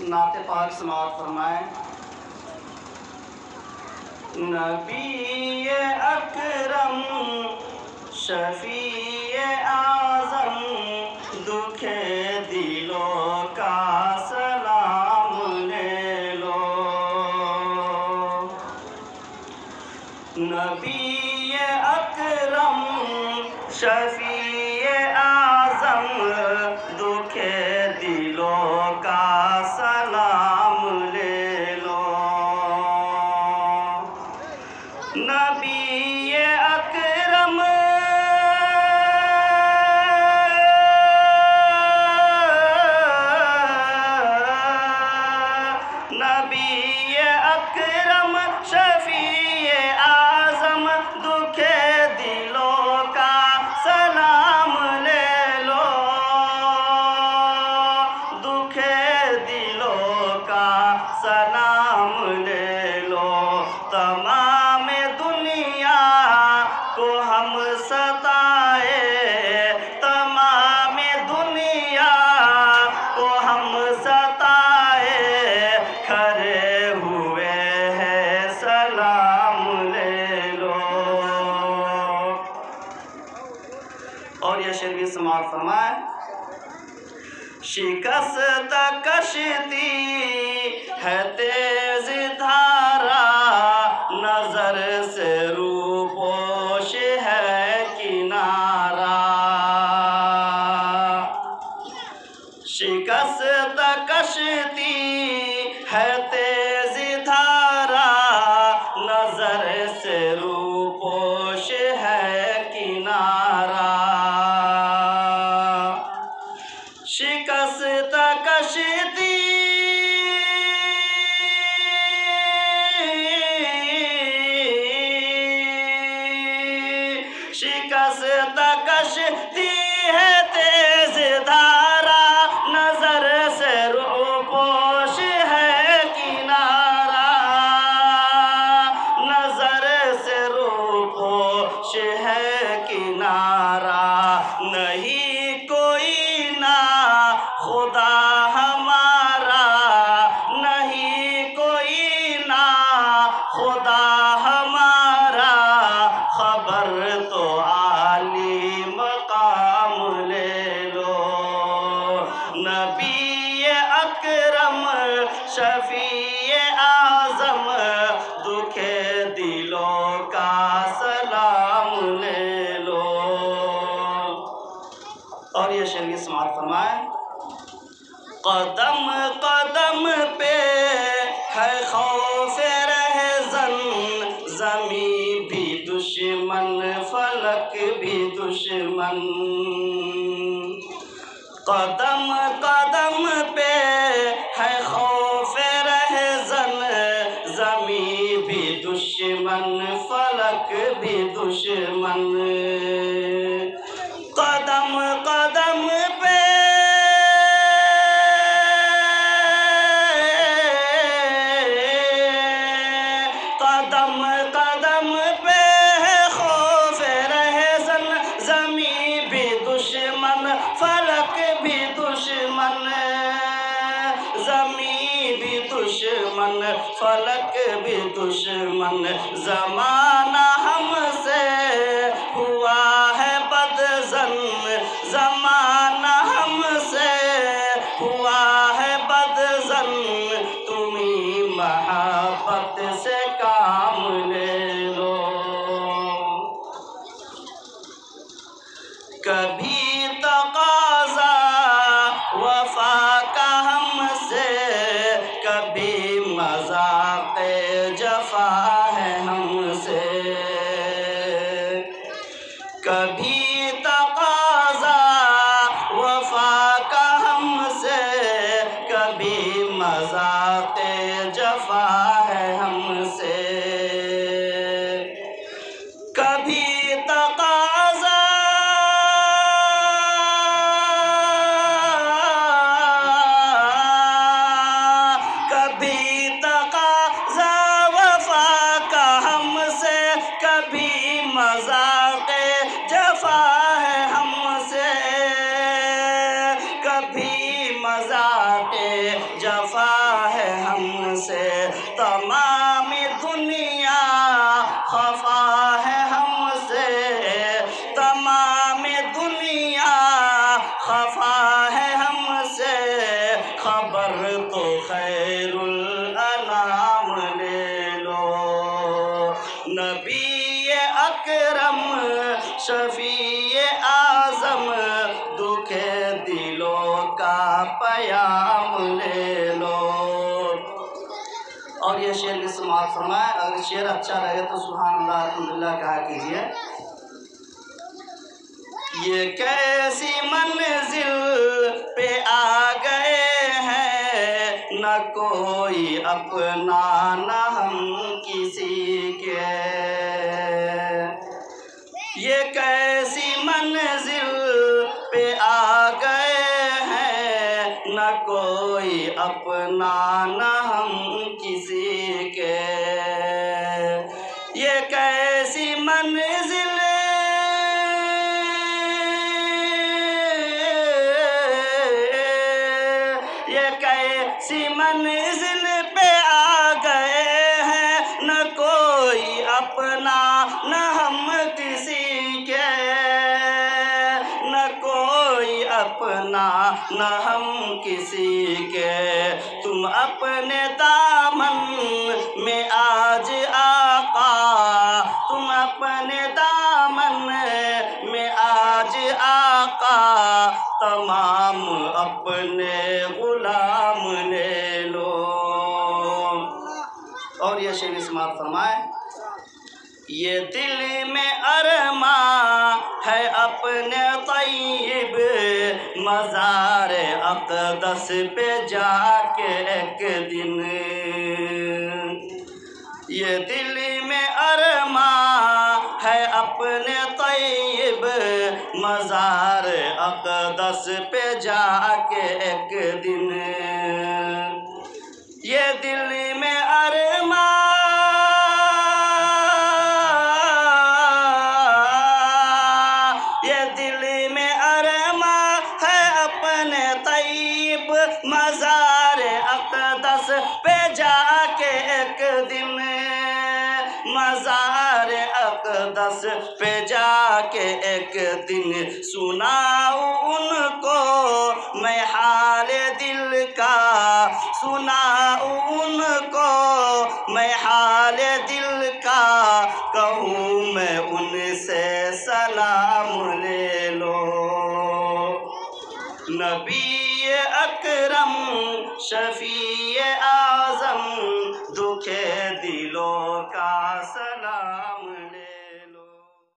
नाते पाक समाअत फरमाएं। नबी अकरम शफी आज़म दुखे दिलों का सलाम ले लो। नबी अकरम शफी आज़म दुखे दिलों का सलाम ले लो। नबी अकरम नबी अकरम शफी आज़म दुखे दिलों का सलाम ले लो। दुखे दिलों का सलाम ले लो। तमाम दुनिया को हम सताए, तमाम दुनिया को हम सताए, खड़े हुए हैं सलाम ले लो। और यह शेर भी समाप्त फरमाए। शिकस्त कश्ती है तेज धारा, नजर से रूपोश है किनारा। शिकस्त कश्ती है तेज धारा, नजर से रूपोश है किनारा। शिकस्त कश्ती शिकस्त कश्ती है तेज धारा, नजर से रूपोश है किनारा। नजर से रूपोश है किनारा। नहीं कोई ना खुदा हमारा, नहीं कोई ना खुदा हमारा, खबर तो आली मकाम ले लो। नबी अकरम शफी आज़म दुखे दिलों का सलाम ले लो। और ये शेर की समाअत फरमाए। कदम कदम पे है खौफ रहज़न, ज़मी भी दुश्मन फलक भी दुश्मन। कदम कदम पे है खौफ रहज़न, ज़मी भी दुश्मन फलक भी दुश्मन। कदम कदम पे कदम कदम पे है खौफ रहज़न, ज़मी भी दुश्मन फलक भी दुश्मन। ज़मी भी दुश्मन फलक भी दुश्मन। ज़माना हमसे हुआ है बदज़न, ज़माना हमसे हुआ है बदज़न। तुम्ही मोहब्बत से काम ले लो। कभी तक़ाज़ा वफ़ा का हमसे, कभी मज़ाक़ जफ़ा है हमसे। खबर तो खैरुल अनाम ले लो। नबी अकरम शफी आज़म दुखे दिलों का पयाम ले लो। और ये शेर की समाप्त फरमाए। अगर शेर अच्छा लगे तो सुभान अल्लाह अल्हम्दुलिल्लाह कहा कीजिए। ये कैसी मंजिल पे आ गए हैं, न कोई अपना न हम किसी के। ये कैसी मंजिल पे आ गए हैं, न कोई अपना न हम किसी के। ये कैसी मंजिल मंजिल पे आ गए हैं, न कोई अपना न हम किसी के। न कोई अपना न हम किसी के। तुम अपने दामन में आज आका, तुम अपने दामन में आज आका, तमाम अपने गुलाम ले लो। और ये शेर समाप्त फरमाए। ये दिल में अरमा है अपने तैयब, मज़ार अक़दस पे जाके एक दिन। ये दिल में अरमा है अपने तैयब, मज़ार अक़दस पे जाके एक दिन। ये दिल में अरमा, ये दिल में अरमा है अपने तैयब, मज़ार अक़दस पे जाके एक दिन। मज़ार अक़दस पे जाके एक दिन सुनाऊं उनको मैं हाल दिल का, सुनाऊं उनको मैं हाल दिल का, कहूँ मैं उनसे सलाम ले लो। नबी अकरम शफी